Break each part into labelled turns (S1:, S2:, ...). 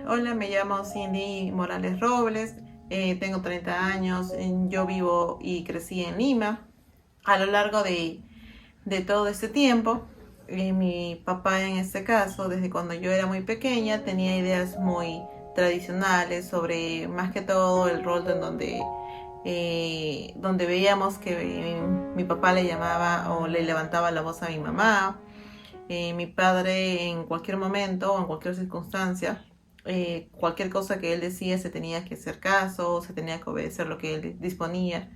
S1: Hola, me llamo Cindy Morales Robles, tengo 30 años, yo vivo y crecí en Lima. A lo largo de todo este tiempo, mi papá en este caso, desde cuando yo era muy pequeña, tenía ideas muy tradicionales sobre más que todo el rol en donde veíamos que mi papá le llamaba o le levantaba la voz a mi mamá. Mi padre en cualquier momento o en cualquier circunstancia, cualquier cosa que él decía se tenía que hacer caso, se tenía que obedecer lo que él disponía.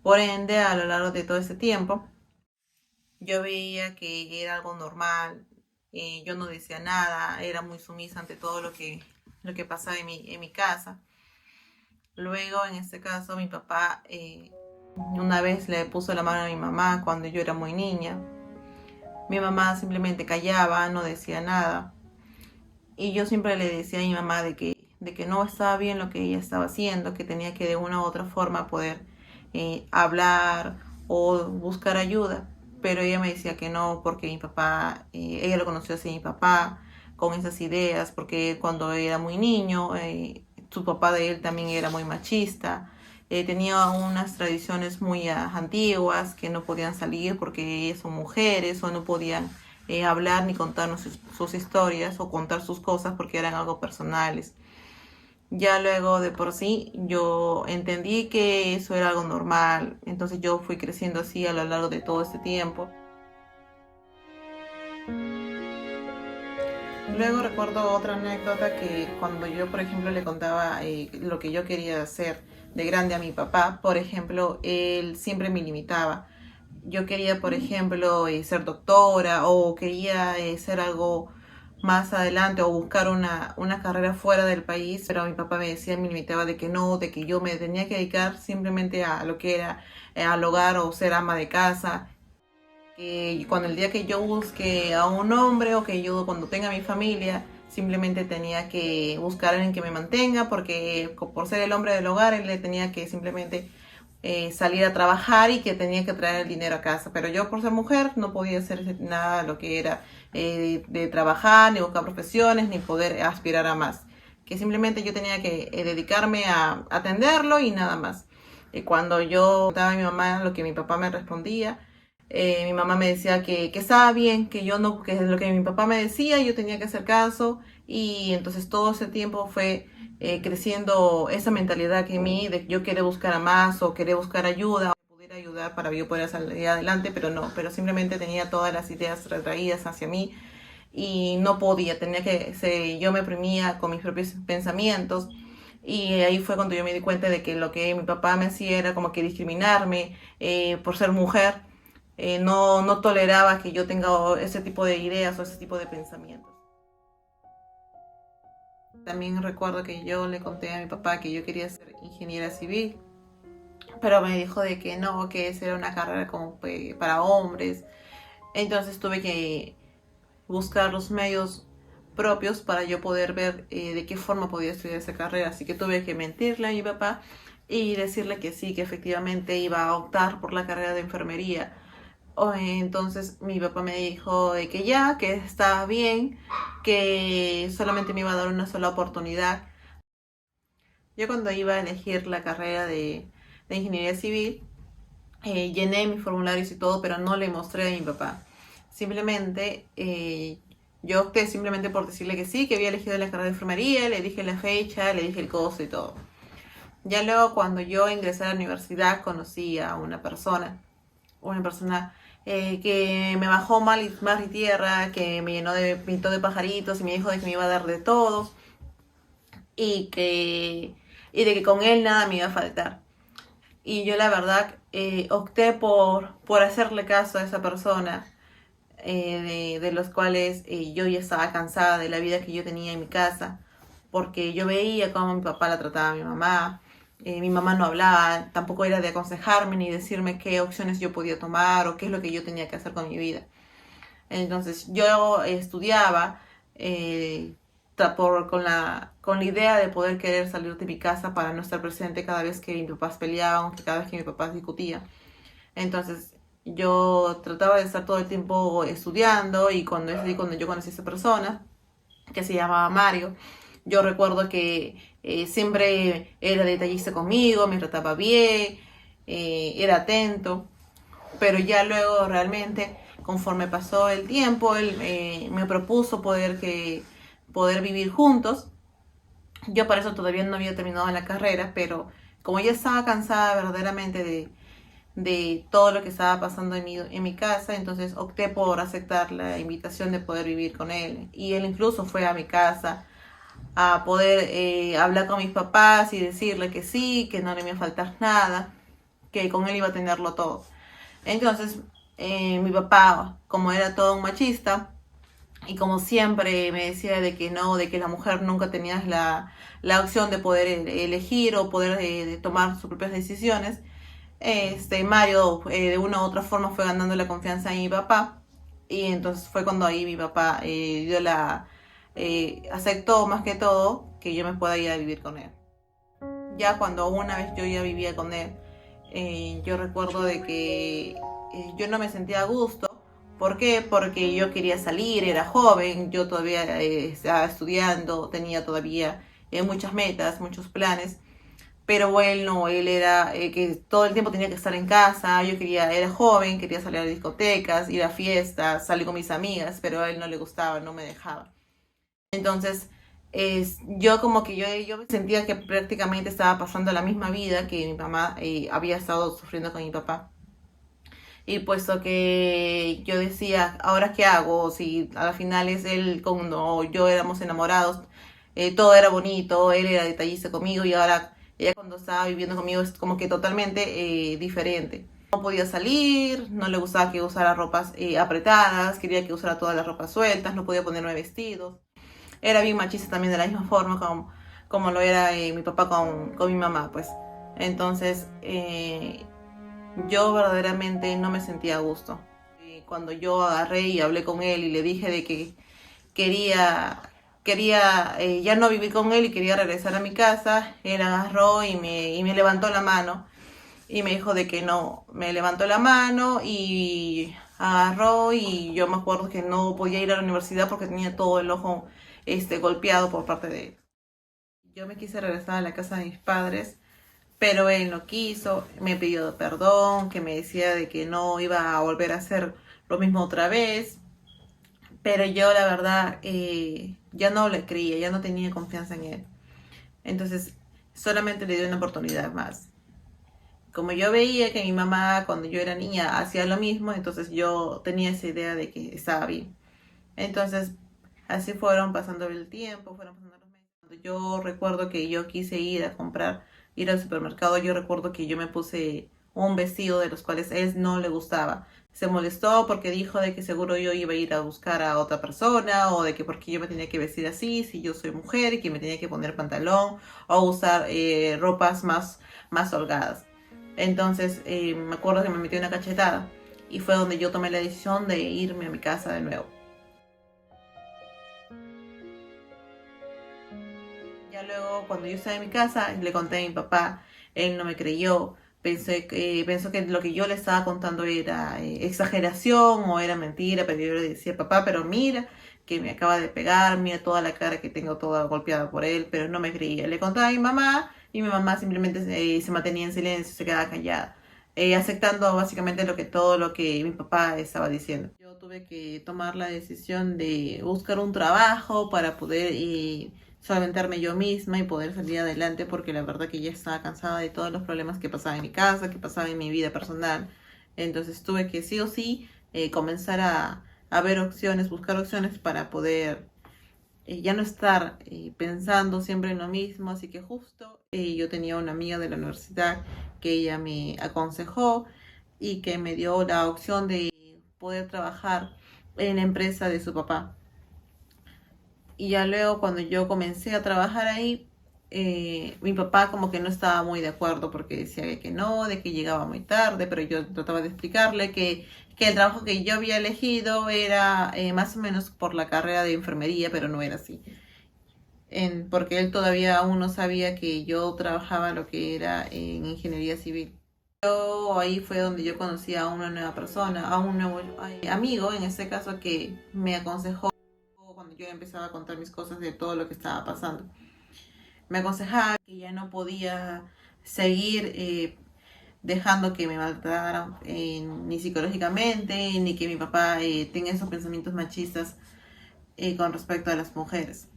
S1: Por ende, a lo largo de todo ese tiempo, yo veía que era algo normal, yo no decía nada, era muy sumisa ante todo lo que pasaba en mi casa. Luego, en este caso, mi papá una vez le puso la mano a mi mamá cuando yo era muy niña. Mi mamá simplemente callaba, no decía nada. Y yo siempre le decía a mi mamá de que no estaba bien lo que ella estaba haciendo, que tenía que de una u otra forma poder hablar o buscar ayuda. Pero ella me decía que no, porque mi papá, ella lo conoció así, mi papá, con esas ideas, porque cuando era muy niño, su papá de él también era muy machista. Tenía unas tradiciones muy antiguas que no podían salir porque son mujeres o no podían hablar ni contarnos sus historias o contar sus cosas porque eran algo personales. Ya luego de por sí yo entendí que eso era algo normal, entonces yo fui creciendo así a lo largo de todo este tiempo. Luego recuerdo otra anécdota que cuando yo, por ejemplo, le contaba lo que yo quería hacer de grande a mi papá, por ejemplo, él siempre me limitaba. Yo quería, por ejemplo, ser doctora o quería ser algo más adelante o buscar una carrera fuera del país, pero mi papá me decía, me limitaba de que no, de que yo me tenía que dedicar simplemente a lo que era al hogar o ser ama de casa, que cuando el día que yo busque a un hombre o que yo cuando tenga mi familia, simplemente tenía que buscar a alguien que me mantenga, porque por ser el hombre del hogar, él le tenía que simplemente salir a trabajar y que tenía que traer el dinero a casa. Pero yo por ser mujer no podía hacer nada de lo que era de trabajar, ni buscar profesiones, ni poder aspirar a más. Que simplemente yo tenía que dedicarme a atenderlo y nada más. Cuando yo contaba a mi mamá lo que mi papá me respondía, mi mamá me decía que estaba bien, que yo no, que lo que mi papá me decía, yo tenía que hacer caso, y entonces todo ese tiempo fue creciendo esa mentalidad que en mí de que yo quería buscar a más o quería buscar ayuda o pudiera ayudar para yo poder salir adelante, pero no, pero simplemente tenía todas las ideas retraídas hacia mí y no podía, yo me oprimía con mis propios pensamientos. Y ahí fue cuando yo me di cuenta de que lo que mi papá me hacía era como que discriminarme por ser mujer. No toleraba que yo tenga ese tipo de ideas o ese tipo de pensamientos. También recuerdo que yo le conté a mi papá que yo quería ser ingeniera civil, pero me dijo de que no, que esa era una carrera como para hombres. Entonces tuve que buscar los medios propios para yo poder ver de qué forma podía estudiar esa carrera. Así que tuve que mentirle a mi papá y decirle que sí, que efectivamente iba a optar por la carrera de enfermería. Entonces mi papá me dijo de que ya, que estaba bien, que solamente me iba a dar una sola oportunidad. Yo cuando iba a elegir la carrera de ingeniería civil, llené mis formularios y todo, pero no le mostré a mi papá. Simplemente yo opté simplemente por decirle que sí, que había elegido la carrera de enfermería, le dije la fecha, le dije el costo y todo. Ya luego cuando yo ingresé a la universidad conocí a una persona que me bajó mar y tierra, que me llenó de pintó de pajaritos y me dijo de que me iba a dar de todo y de que con él nada me iba a faltar. Y yo la verdad opté por hacerle caso a esa persona, de los cuales yo ya estaba cansada de la vida que yo tenía en mi casa, porque yo veía cómo mi papá la trataba a mi mamá no hablaba, tampoco era de aconsejarme ni decirme qué opciones yo podía tomar o qué es lo que yo tenía que hacer con mi vida. Entonces yo estudiaba con la idea de poder querer salir de mi casa para no estar presente cada vez que mis papás peleaban, cada vez que mis papás discutían. Entonces yo trataba de estar todo el tiempo estudiando y cuando yo conocí a esa persona que se llamaba Mario, Yo recuerdo que siempre era detallista conmigo, me trataba bien, era atento, pero ya luego realmente, conforme pasó el tiempo, él me propuso poder vivir juntos. Yo para eso todavía no había terminado la carrera, pero como ya estaba cansada verdaderamente de todo lo que estaba pasando en mi casa, entonces opté por aceptar la invitación de poder vivir con él. Y él incluso fue a mi casa a poder hablar con mis papás y decirle que sí, que no le iba a faltar nada, que con él iba a tenerlo todo. Entonces, mi papá, como era todo un machista, y como siempre me decía de que no, de que la mujer nunca tenía la opción de poder elegir o poder de tomar sus propias decisiones, Mario de una u otra forma fue ganando la confianza de mi papá, y entonces fue cuando ahí mi papá aceptó más que todo que yo me pueda ir a vivir con él. Ya cuando una vez yo ya vivía con él, yo recuerdo de que yo no me sentía a gusto. ¿Por qué? Porque yo quería salir, era joven, yo todavía estaba estudiando, tenía todavía muchas metas, muchos planes, pero él no, él era que todo el tiempo tenía que estar en casa. Yo quería, era joven, quería salir a discotecas, ir a fiestas, salir con mis amigas, pero a él no le gustaba, no me dejaba. Entonces, yo como que yo sentía que prácticamente estaba pasando la misma vida que mi mamá había estado sufriendo con mi papá. Y puesto que yo decía, ¿ahora qué hago? Si a la final es él, cuando yo éramos enamorados, todo era bonito, él era detallista conmigo, y ahora ella cuando estaba viviendo conmigo es como que totalmente diferente. No podía salir, no le gustaba que usara ropas apretadas, quería que usara todas las ropas sueltas, no podía ponerme vestidos. Era bien machista también de la misma forma como lo era mi papá con mi mamá, pues. Entonces, yo verdaderamente no me sentía a gusto. Cuando yo agarré y hablé con él y le dije de que quería, quería ya no vivir con él y quería regresar a mi casa, él agarró y me levantó la mano y me dijo de que no. Me levantó la mano y agarró, y yo me acuerdo que no podía ir a la universidad porque tenía todo el ojo golpeado por parte de él. Yo me quise regresar a la casa de mis padres, pero él no quiso, me pidió perdón, que me decía de que no iba a volver a hacer lo mismo otra vez, pero yo la verdad ya no le creía, ya no tenía confianza en él. Entonces solamente le di una oportunidad más. Como yo veía que mi mamá cuando yo era niña hacía lo mismo, entonces yo tenía esa idea de que estaba bien. Entonces así fueron pasando el tiempo, fueron pasando los meses. Cuando yo recuerdo que yo quise ir a comprar, ir al supermercado, yo recuerdo que yo me puse un vestido de los cuales a él no le gustaba. Se molestó porque dijo de que seguro yo iba a ir a buscar a otra persona, o de que porque yo me tenía que vestir así si yo soy mujer, y que me tenía que poner pantalón o usar ropas más holgadas. Entonces me acuerdo que me metió una cachetada, y fue donde yo tomé la decisión de irme a mi casa de nuevo. Ya luego, cuando yo estaba en mi casa, le conté a mi papá, él no me creyó, pensó que lo que yo le estaba contando era exageración o era mentira, pero yo le decía, papá, pero mira, que me acaba de pegar, mira toda la cara que tengo toda golpeada por él, pero no me creía. Le contaba a mi mamá, y mi mamá simplemente se mantenía en silencio, se quedaba callada, aceptando básicamente todo lo que mi papá estaba diciendo. Yo tuve que tomar la decisión de buscar un trabajo para poder solventarme yo misma y poder salir adelante, porque la verdad que ya estaba cansada de todos los problemas que pasaban en mi casa, que pasaban en mi vida personal. Entonces tuve que sí o sí comenzar a ver opciones, buscar opciones para poder ya no estar pensando siempre en lo mismo. Así que justo yo tenía una amiga de la universidad que ella me aconsejó y que me dio la opción de poder trabajar en la empresa de su papá. Y ya luego cuando yo comencé a trabajar ahí, mi papá como que no estaba muy de acuerdo porque decía que no, de que llegaba muy tarde, pero yo trataba de explicarle que el trabajo que yo había elegido era más o menos por la carrera de enfermería, pero no era así. Porque él todavía aún no sabía que yo trabajaba lo que era en ingeniería civil. Ahí fue donde yo conocí a una nueva persona, a un nuevo amigo, en este caso, que me aconsejó cuando yo empezaba a contar mis cosas de todo lo que estaba pasando. me aconsejaba que ya no podía seguir dejando que me maltrataran ni psicológicamente, ni que mi papá tenga esos pensamientos machistas con respecto a las mujeres.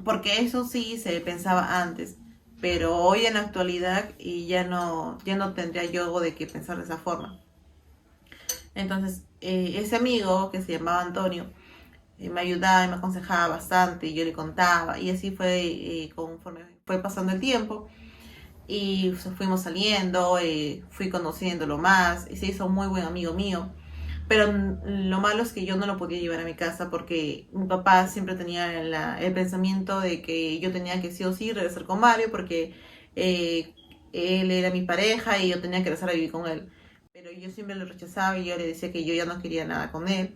S1: Porque eso sí se pensaba antes, pero hoy en la actualidad ya no tendría yo de qué pensar de esa forma. Entonces, ese amigo que se llamaba Antonio me ayudaba y me aconsejaba bastante y yo le contaba y así fue conforme fue pasando el tiempo y fuimos saliendo, fui conociéndolo más y se hizo un muy buen amigo mío. Pero lo malo es que yo no lo podía llevar a mi casa porque mi papá siempre tenía el pensamiento de que yo tenía que sí o sí regresar con Mario porque eh, él era mi pareja y yo tenía que regresar a vivir con él. Pero yo siempre lo rechazaba y yo le decía que yo ya no quería nada con él.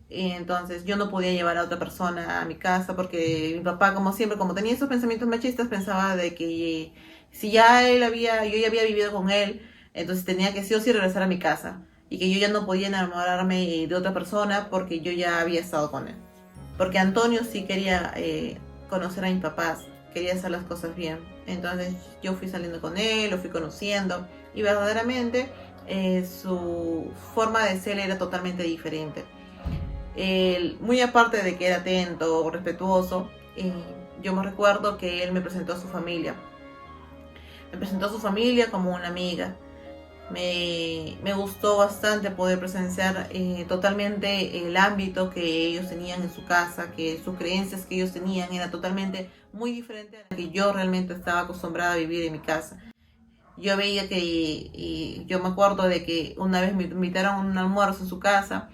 S1: Entonces yo no podía llevar a otra persona a mi casa porque mi papá, como siempre, como tenía esos pensamientos machistas, pensaba de que si ya yo ya había vivido con él, entonces tenía que sí o sí regresar a mi casa y que yo ya no podía enamorarme de otra persona porque yo ya había estado con él. Porque Antonio sí quería conocer a mis papás, quería hacer las cosas bien. Entonces yo fui saliendo con él, lo fui conociendo y verdaderamente su forma de ser era totalmente diferente. Muy aparte de que era atento, respetuoso, yo me recuerdo que él me presentó a su familia. Me presentó a su familia como una amiga. Me gustó bastante poder presenciar totalmente el ámbito que ellos tenían en su casa, que sus creencias que ellos tenían era totalmente muy diferente a la que yo realmente estaba acostumbrada a vivir en mi casa. Yo veía que, y yo me acuerdo de que una vez me invitaron a un almuerzo en su casa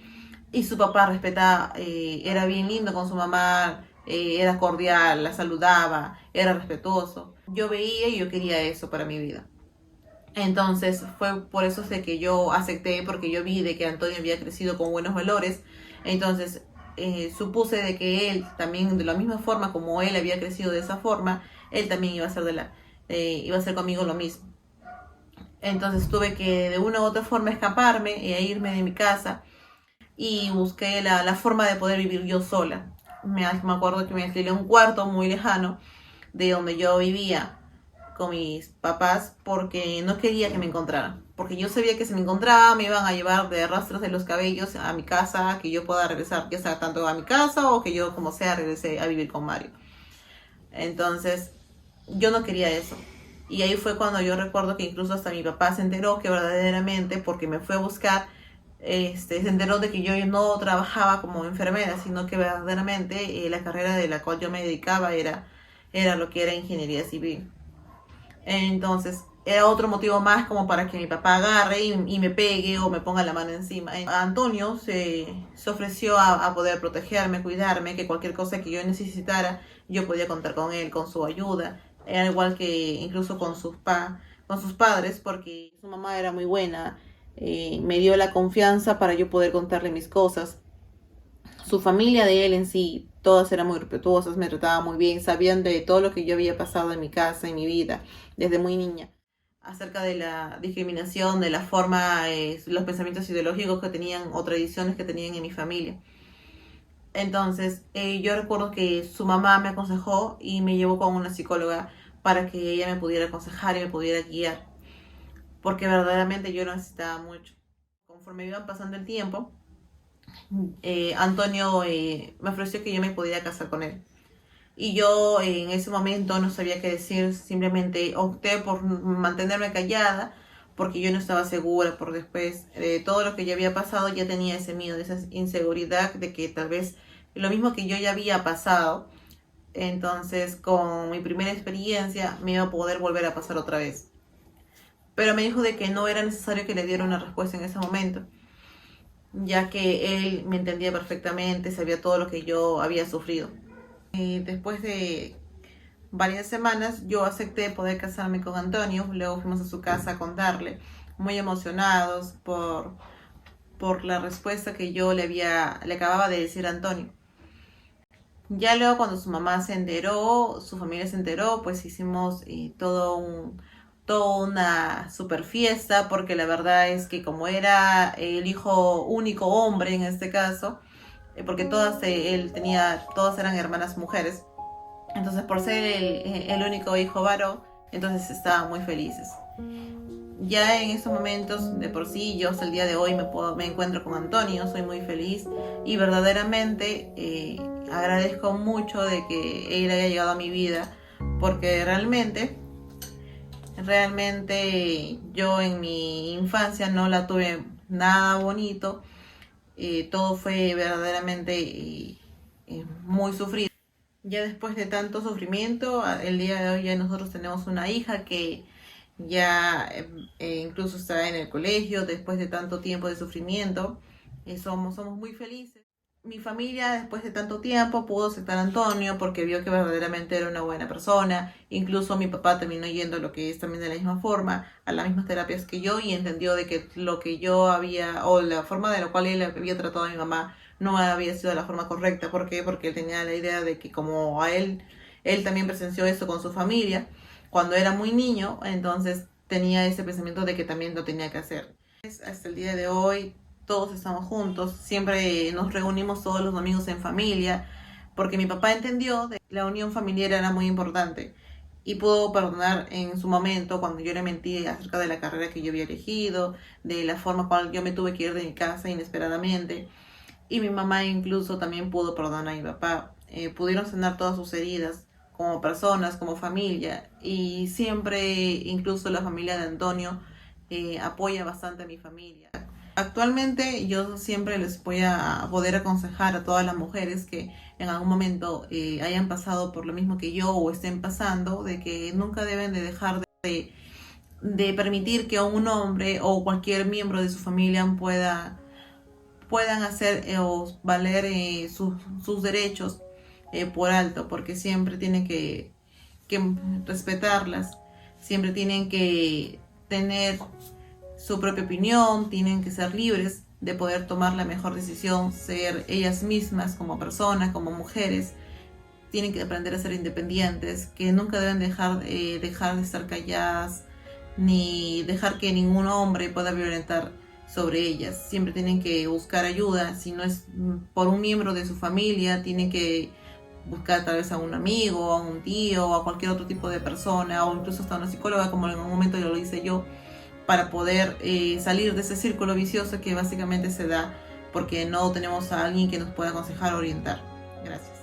S1: y su papá respetaba, era bien lindo con su mamá, era cordial, la saludaba, era respetuoso. Yo veía y yo quería eso para mi vida. Entonces fue por eso sé que yo acepté, porque yo vi de que Antonio había crecido con buenos valores. Entonces supuse de que él también, de la misma forma como él había crecido de esa forma, él también iba a ser iba a hacer conmigo lo mismo. Entonces tuve que de una u otra forma escaparme e irme de mi casa y busqué la forma de poder vivir yo sola. Me acuerdo que me alquilé un cuarto muy lejano de donde yo vivía con mis papás porque no quería que me encontraran. Porque yo sabía que si me encontraba me iban a llevar de rastros de los cabellos a mi casa, que yo pueda regresar, ya sea tanto a mi casa o que yo como sea regrese a vivir con Mario. Entonces yo no quería eso. Y ahí fue cuando yo recuerdo que incluso hasta mi papá se enteró que verdaderamente, porque me fue a buscar, se enteró de que yo no trabajaba como enfermera, sino que verdaderamente la carrera de la cual yo me dedicaba era lo que era ingeniería civil. Entonces, era otro motivo más como para que mi papá agarre y me pegue o me ponga la mano encima. Antonio se ofreció a poder protegerme, cuidarme, que cualquier cosa que yo necesitara, yo podía contar con él, con su ayuda. Era igual que incluso con sus padres, porque su mamá era muy buena. Me dio la confianza para yo poder contarle mis cosas. Su familia de él en sí, todas eran muy respetuosas, me trataban muy bien, sabían de todo lo que yo había pasado en mi casa, en mi vida, desde muy niña, acerca de la discriminación, de la forma, los pensamientos ideológicos que tenían o tradiciones que tenían en mi familia. Entonces, yo recuerdo que su mamá me aconsejó y me llevó con una psicóloga para que ella me pudiera aconsejar y me pudiera guiar, porque verdaderamente yo lo necesitaba mucho. Conforme iba pasando el tiempo, Antonio me ofreció que yo me pudiera casar con él. Y yo en ese momento no sabía qué decir, simplemente opté por mantenerme callada porque yo no estaba segura por después de todo lo que ya había pasado, ya tenía ese miedo, esa inseguridad de que tal vez lo mismo que yo ya había pasado, entonces con mi primera experiencia me iba a poder volver a pasar otra vez. Pero me dijo de que no era necesario que le diera una respuesta en ese momento, ya que él me entendía perfectamente, sabía todo lo que yo había sufrido. Después de varias semanas yo acepté poder casarme con Antonio, luego fuimos a su casa a contarle, muy emocionados por la respuesta que yo le acababa de decir a Antonio. Ya luego cuando su mamá se enteró, su familia se enteró, pues hicimos toda una super fiesta, porque la verdad es que como era el hijo único hombre en este caso, porque todas él tenía, todas eran hermanas mujeres, Entonces, por ser el único hijo varón, entonces estaban muy felices. Ya en estos momentos, de por sí, yo hasta el día de hoy me encuentro con Antonio, soy muy feliz y verdaderamente agradezco mucho de que él haya llegado a mi vida, porque realmente yo en mi infancia no la tuve nada bonito, todo fue verdaderamente muy sufrido. Ya después de tanto sufrimiento, el día de hoy ya nosotros tenemos una hija que ya incluso está en el colegio después de tanto tiempo de sufrimiento. Somos muy felices. Mi familia después de tanto tiempo pudo aceptar a Antonio porque vio que verdaderamente era una buena persona. Incluso mi papá terminó yendo a lo que es también de la misma forma, a las mismas terapias que yo, y entendió de que lo que yo había, o la forma de la cual él había tratado a mi mamá, no había sido la forma correcta. ¿Por qué? Porque él tenía la idea de que como a él también presenció eso con su familia cuando era muy niño, entonces tenía ese pensamiento de que también lo tenía que hacer. Hasta el día de hoy todos estamos juntos, siempre nos reunimos todos los domingos en familia, porque mi papá entendió que la unión familiar era muy importante y pudo perdonar en su momento cuando yo le mentí acerca de la carrera que yo había elegido, de la forma cual yo me tuve que ir de mi casa inesperadamente. Y mi mamá incluso también pudo perdonar a mi papá. Pudieron sanar todas sus heridas como personas, como familia. Y siempre, incluso la familia de Antonio, apoya bastante a mi familia. Actualmente yo siempre les voy a poder aconsejar a todas las mujeres que en algún momento hayan pasado por lo mismo que yo o estén pasando, de que nunca deben de dejar de permitir que un hombre o cualquier miembro de su familia puedan hacer o valer sus derechos por alto, porque siempre tienen que respetarlas, siempre tienen que tener su propia opinión, tienen que ser libres de poder tomar la mejor decisión, ser ellas mismas como personas, como mujeres, tienen que aprender a ser independientes, que nunca deben dejar de estar calladas, ni dejar que ningún hombre pueda violentar sobre ellas. Siempre tienen que buscar ayuda, si no es por un miembro de su familia, tienen que buscar tal vez a un amigo, a un tío, o a cualquier otro tipo de persona, o incluso hasta una psicóloga, como en un momento yo lo hice yo, para poder salir de ese círculo vicioso que básicamente se da porque no tenemos a alguien que nos pueda aconsejar o orientar. Gracias.